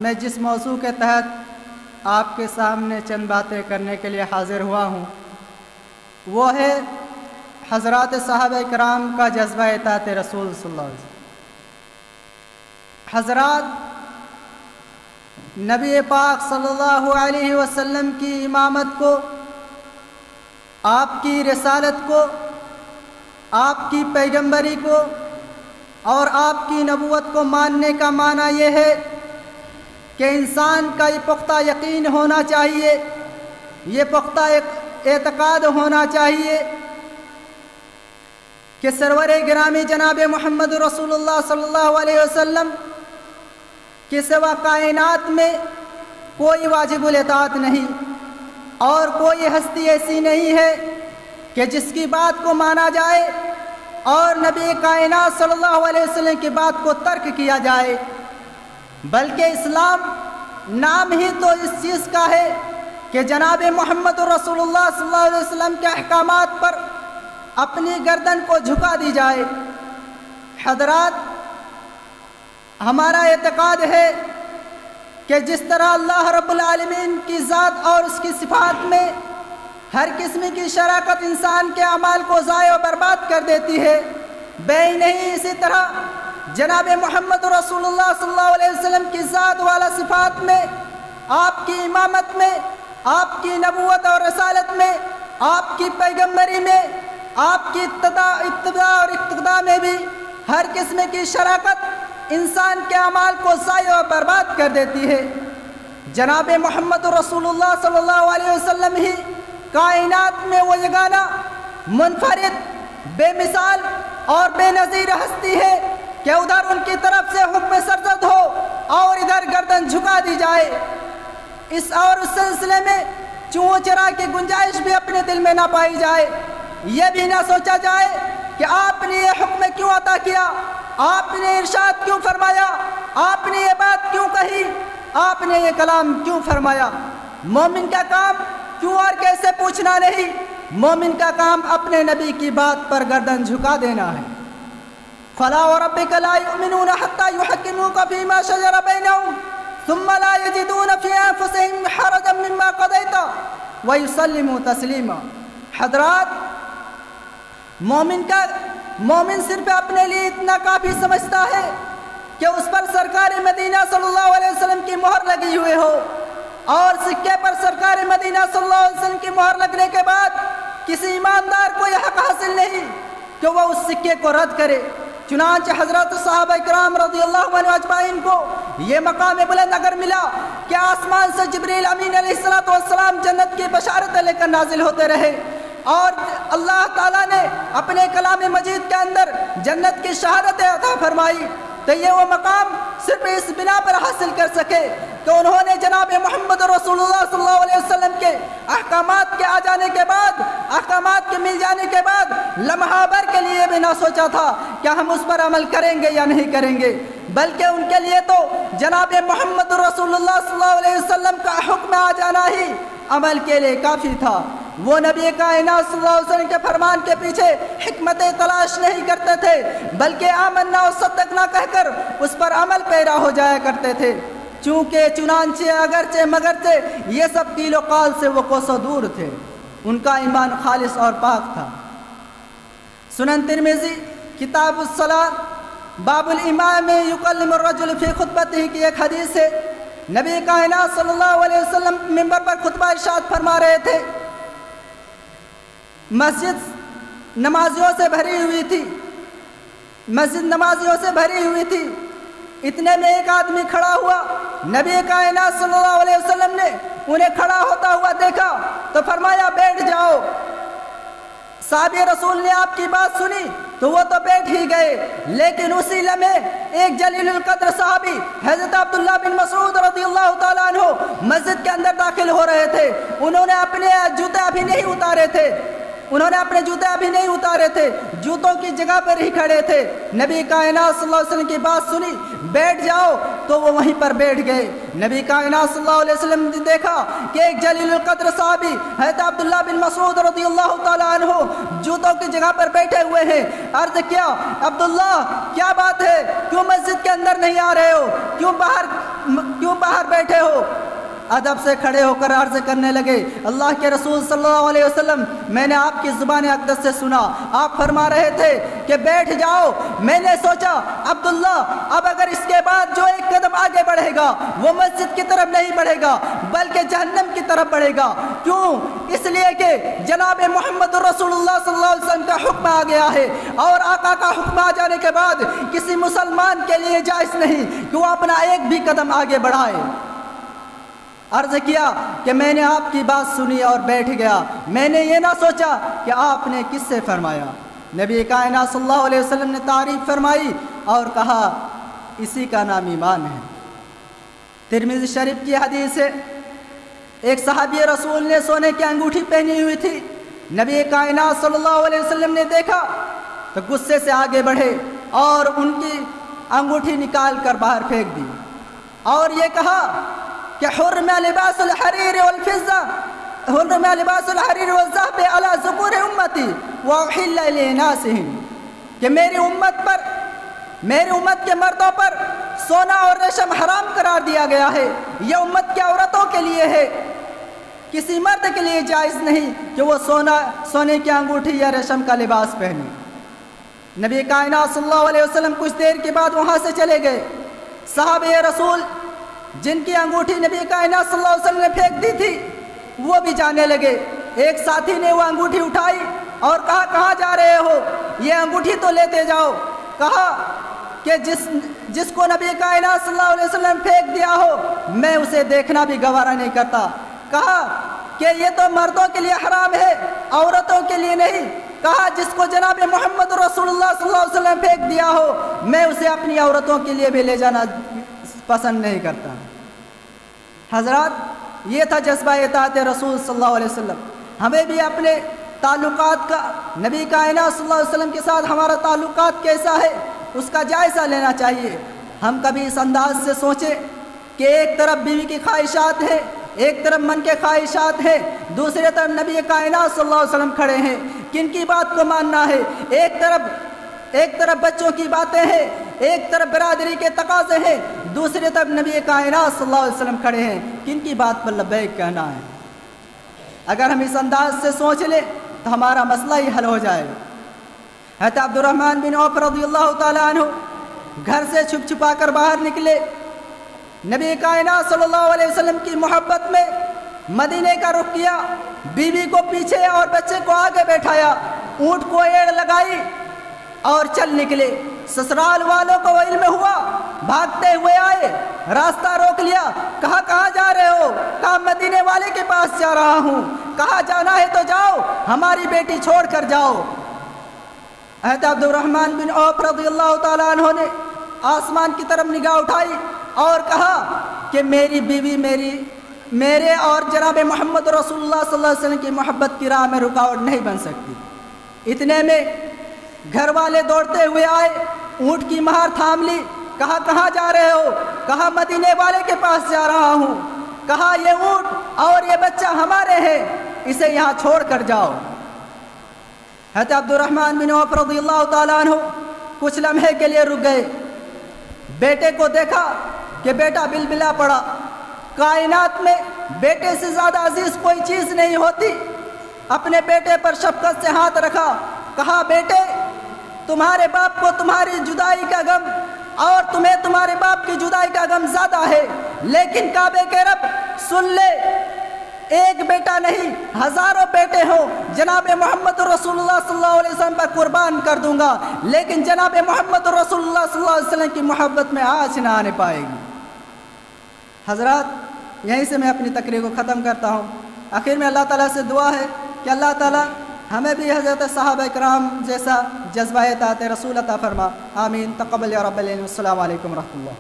میں جس موضوع کے تحت آپ کے سامنے چند باتیں کرنے کے لیے حاضر ہوا ہوں وہ ہے حضرات صحابہ کرام کا جذبہ اطاعت رسول صلی اللہ علیہ وسلم۔ حضرات نبی پاک صلی اللہ علیہ وسلم کی امامت کو، آپ کی رسالت کو، آپ کی پیغمبری کو اور آپ کی نبوت کو ماننے کا معنی یہ ہے کہ انسان کا یہ پختہ یقین ہونا چاہیے، یہ پختہ اعتقاد ہونا چاہیے کہ سرور گرامی جناب محمد رسول اللہ صلی اللہ علیہ وسلم کے سوا کائنات میں کوئی واجب الاطاعت نہیں اور کوئی ہستی ایسی نہیں ہے کہ جس کی بات کو مانا جائے اور نبی کائنات صلی اللہ علیہ وسلم کی بات کو ترک کیا جائے، بلکہ اسلام نام ہی تو اس چیز کا ہے کہ جناب محمد رسول اللہ صلی اللہ علیہ وسلم کے احکامات پر اپنی گردن کو جھکا دی جائے۔ حضرات، ہمارا اعتقاد ہے کہ جس طرح اللہ رب العالمین کی ذات اور اس کی صفات میں ہر قسم کی شراکت انسان کے اعمال کو ضائع و برباد کر دیتی ہے، بے نہیں اسی طرح جناب محمد رسول اللہ صلی اللہ علیہ وسلم کی ذات والا صفات میں، آپ کی امامت میں، آپ کی نبوت اور رسالت میں، آپ کی پیغمبری میں، آپ کی ابتدا اور اقتدا میں بھی ہر قسم کی شراکت انسان کے اعمال کو ضائع و برباد کر دیتی ہے۔ جناب محمد رسول اللہ صلی اللہ علیہ وسلم ہی کائنات میں وہ یگانہ، منفرد، بے مثال اور بے نظیر ہستی ہے کہ ادھر ان کی طرف سے حکم سرزد ہو اور ادھر گردن جھکا دی جائے۔ اس سلسلے میں چوں چرا کی گنجائش بھی اپنے دل میں نہ پائی جائے، یہ بھی نہ سوچا جائے کہ آپ نے یہ حکم کیوں عطا کیا، آپ نے ارشاد کیوں فرمایا، آپ نے یہ بات کیوں کہی، آپ نے یہ کلام کیوں فرمایا۔ مومن کا کام کیوں اور کیسے پوچھنا نہیں، مومن کا کام اپنے نبی کی بات پر گردن جھکا دینا ہے۔ فَلَا وَرَبِّكَ لَا يُؤْمِنُونَ حَتَّى يُحَكِّمُوكَ فِي مَا شَجَرَ بَيْنَهُمْ ثُمَّ لَا يَجِدُونَ فِي أَنفُسِهِمْ حَرَجًا مِّمَّا قَضَيْتَ وَيُسَلِّمُوا تَسْلِيمًا۔ حضرات، مومن صرف اپنے لیے اتنا کافی سمجھتا ہے کہ اس پر سرکار مدینہ صلی اللہ علیہ وسلم کی مہر لگی ہوئے ہو، اور سکے پر سرکار مدینہ صلی اللہ علیہ وسلم کی مہر لگنے کے بعد کسی ایماندار کو یہ حق حاصل نہیں کہ وہ اس سکے کو رد کرے۔ چنانچہ حضرت صحابہ کرام رضی اللہ عنہ اجمعین کو یہ مقام بلند اگر ملا کہ آسمان سے جبریل امین علیہ السلام جنت کی بشارتیں لے کر نازل ہوتے رہے، اور اللہ تعالیٰ نے اپنے کلام مجید کے اندر جنت کی شہادت عطا فرمائی، تو یہ وہ مقام صرف اس بنا پر حاصل کر سکے کہ انہوں نے جناب محمد رسول اللہ صلی اللہ علیہ وسلم کے احکامات کے آ جانے کے بعد، احکامات کے مل جانے کے بعد لمحہ بھر کے لیے بھی نہ سوچا تھا کہ ہم اس پر عمل کریں گے یا نہیں کریں گے، بلکہ ان کے لیے تو جناب محمد رسول اللہ صلی اللہ علیہ وسلم کا حکم آ جانا ہی عمل کے لیے کافی تھا۔ وہ نبی کائنات صلی اللہ علیہ وسلم کے فرمان کے پیچھے حکمتیں تلاش نہیں کرتے تھے، بلکہ آمنا و صدقنا کہہ کر اس پر عمل پیرا ہو جایا کرتے تھے۔ چنانچہ اگرچہ مگرچہ یہ سب قیل و قال سے وہ کوسوں دور تھے، ان کا ایمان خالص اور پاک تھا۔ سنن ترمذی کتاب الصلاۃ باب الامام یکلم الرجل فی خطبتہ کی ایک حدیث ہے، نبی کائنات صلی اللہ علیہ وسلم منبر پر خطبہ ارشاد فرما رہے تھے، مسجد نمازیوں سے بھری ہوئی تھی، مسجد نمازیوں سے بھری ہوئی تھی، اتنے میں ایک آدمی کھڑا ہوا، نبی کائنات صلی اللہ علیہ وسلم نے انہیں کھڑا ہوتا ہوا دیکھا تو فرمایا بیٹھ جاؤ۔ صحابی رسول نے آپ کی بات سنی تو وہ تو بیٹھ ہی گئے، لیکن اسی لمحے ایک جلیل القدر صحابی حضرت عبداللہ بن مسعود رضی اللہ تعالیٰ عنہ مسجد کے اندر داخل ہو رہے تھے، انہوں نے اپنے جوتے ابھی نہیں اتارے تھے، جوتوں کی جگہ پر ہی کھڑے تھے۔ نبی کائنات صلی اللہ علیہ وسلم کی بات سنی، بیٹھ جاؤ، تو وہ وہیں پر بیٹھ گئے۔ نبی کائنات صلی اللہ علیہ وسلم نے دیکھا کہ ایک جلیل القدر صحابی حضرت عبداللہ بن مسعود رضی اللہ تعالیٰ عنہ جوتوں کی جگہ پر بیٹھے ہوئے ہیں۔ عرض کیا، عبداللہ کیا بات ہے، کیوں مسجد کے اندر نہیں آ رہے ہو، کیوں باہر क्यों बाहर बैठे हो? अदब से खड़े होकर अर्ज करने लगे, अल्लाह के रसूल सल्लल्लाहु अलैहि वसल्लम, मैंने आपकी ज़ुबान अक़दस से सुना, आप फरमा रहे थे कि बैठ जाओ। मैंने सोचा अब्दुल्ला अब अगर इसके बाद जो एक कदम आगे बढ़ेगा वो मस्जिद की तरफ नहीं बढ़ेगा बल्कि जहन्नम की तरफ बढ़ेगा। क्यों? इसलिए कि जनाब मोहम्मद रसूलुल्लाह सल्लल्लाहु अलैहि वसल्लम का हुक्म आ गया है, और आका का हुक्म आ जाने के बाद किसी मुसलमान के लिए जायज़ नहीं कि वो अपना एक भी कदम आगे बढ़ाए। अर्ज़ किया कि मैंने आपकी बात सुनी और बैठ गया, मैंने ये ना सोचा कि आपने किससे फरमाया। नबी कायनात सल्लल्लाहु अलैहि वसल्लम ने तारीफ़ फरमाई और कहा इसी का नाम ईमान है। तिरमिज़ी शरीफ की हदीस है, एक सहाबी रसूल ने सोने की अंगूठी पहनी हुई थी। नबी कायनात सल्लल्लाहु अलैहि वसल्लम ने देखा तो गुस्से से आगे बढ़े और उनकी अंगूठी निकाल कर बाहर फेंक दी और ये कहा कि हुर्रमा लिबासुल हरीर वल फिज़्ज़ा, हुर्रमा लिबासुल हरीर वल ज़हब अला ज़ुकुर उम्मती व उहिल्ला लिनासिहिम, कि मेरी उम्मत के मर्दों पर सोना और रेशम हराम करार दिया गया है। यह उम्मत की औरतों के लिए है, किसी मर्द के लिए जायज़ नहीं कि वो सोने की अंगूठी या रेशम का लिबास पहने। नबी कायनात सल्लल्लाहु अलैहि वसल्लम कुछ देर के बाद वहाँ से चले गए। सहाबे रसूल जिनकी अंगूठी नबी कायनात सल्लल्लाहु अलैहि वसल्लम ने फेंक दी थी वो भी जाने लगे। एक साथी ने वो अंगूठी उठाई और कहा कहाँ जा रहे हो, ये अंगूठी तो लेते जाओ। कहा कि जिसको नबी कायनात सल्लल्लाहु अलैहि वसल्लम फेंक दिया हो मैं उसे देखना भी गवारा नहीं करता। कहा कि ये तो मर्दों के लिए हराम है, औरतों के लिए नहीं। कहा जिसको जनाब मोहम्मद रसूलुल्लाह सल्लल्लाहु अलैहि वसल्लम फेंक दिया हो मैं उसे अपनी औरतों के लिए भी ले जाना पसंद नहीं करता। हज़रात, ये था जज्बा इताअत रसूल सल्लल्लाहु अलैहि वसल्लम। हमें भी अपने ताल्लुकात का नबी कायनात सल्लल्लाहु अलैहि वसल्लम के साथ हमारा ताल्लुकात कैसा है उसका जायज़ा लेना चाहिए। हम कभी इस अंदाज से सोचें कि एक तरफ बीवी की ख्वाहिशात है, एक तरफ मन के ख्वाहिशात है, दूसरे तरफ नबी कायनात सल्लल्लाहु अलैहि वसल्लम खड़े हैं, किन की बात को मानना है। एक तरफ बच्चों की बातें हैं, एक तरफ बरादरी के तकाज़े हैं, दूसरी तरफ नबी कायनात सल्लल्लाहु अलैहि वसल्लम खड़े हैं, किन की बात पर लब्बैक कहना है। अगर हम इस अंदाज से सोच लें तो हमारा मसला ही हल हो जाएगा। हज़रत अब्दुर्रहमान बिन औफ रज़ियल्लाहु ताला अन्हु घर से छुप छुपा कर बाहर निकले। नबी कायनात सल्लल्लाहु अलैहि वसल्लम की मोहब्बत में मदीने का रुख किया, बीवी को पीछे और बच्चे को आगे बैठाया, ऊँट को एड़ लगाई और चल निकले। ससुराल वालों को इल्म हुआ, भागते हुए आए, रास्ता रोक लिया। कहा कहाँ जा रहे हो? कहा मदीने वाले के पास जा रहा हूँ। कहा जाना है तो जाओ, हमारी बेटी छोड़ कर जाओ। हज़रत अब्दुर्रहमान बिन औफ रज़ियल्लाहु ताला अन्हु ने आसमान की तरफ निगाह उठाई और कहा कि मेरी बीवी मेरे और जनाब मोहम्मद रसूलुल्लाह सल्लल्लाहु अलैहि वसल्लम की मोहब्बत की राह में रुकावट नहीं बन सकती। इतने में घर वाले दौड़ते हुए आए, ऊँट की महार थाम ली। कहा कहाँ जा रहे हो? कहा मदीने वाले के पास जा रहा हूँ। कहा ये ऊँट और ये बच्चा हमारे हैं, इसे यहाँ छोड़ कर जाओ। हज़रत अब्दुर्रहमान बिन औफ रज़ियल्लाहु ताला अन्हु कुछ लम्हे के लिए रुक गए। बेटे को देखा कि बेटा बिलबिला पड़ा। कायनात में बेटे से ज़्यादा अजीज़ कोई चीज़ नहीं होती। अपने बेटे पर शफ़क़त से हाथ रखा। कहा बेटे, तुम्हारे बाप को तुम्हारी जुदाई का गम और तुम्हें तुम्हारे बाप की जुदाई का गम ज़्यादा है, लेकिन काबे के रब सुन ले, एक बेटा नहीं हज़ारों बेटे हो जनाब मोहम्मद रसूलुल्लाह सल्लल्लाहु अलैहि वसल्लम पर कुर्बान कर दूंगा, लेकिन जनाब मोहम्मद रसूलुल्लाह सल्लल्लाहु अलैहि वसल्लम की मोहब्बत में आँच ना आने पाएगी। हज़रात, यहीं से मैं अपनी तकरीर को ख़त्म करता हूँ। आखिर में अल्लाह ताला से दुआ है कि अल्लाह ताला हमें भी हज़रत सहाबा इकराम जैसा जज्बा इताअत रसूल अता फरमा। आमीन। तक़ब्बल या रब्बल आलमीन। अस्सलामु अलैकुम व रहमतुल्लाह।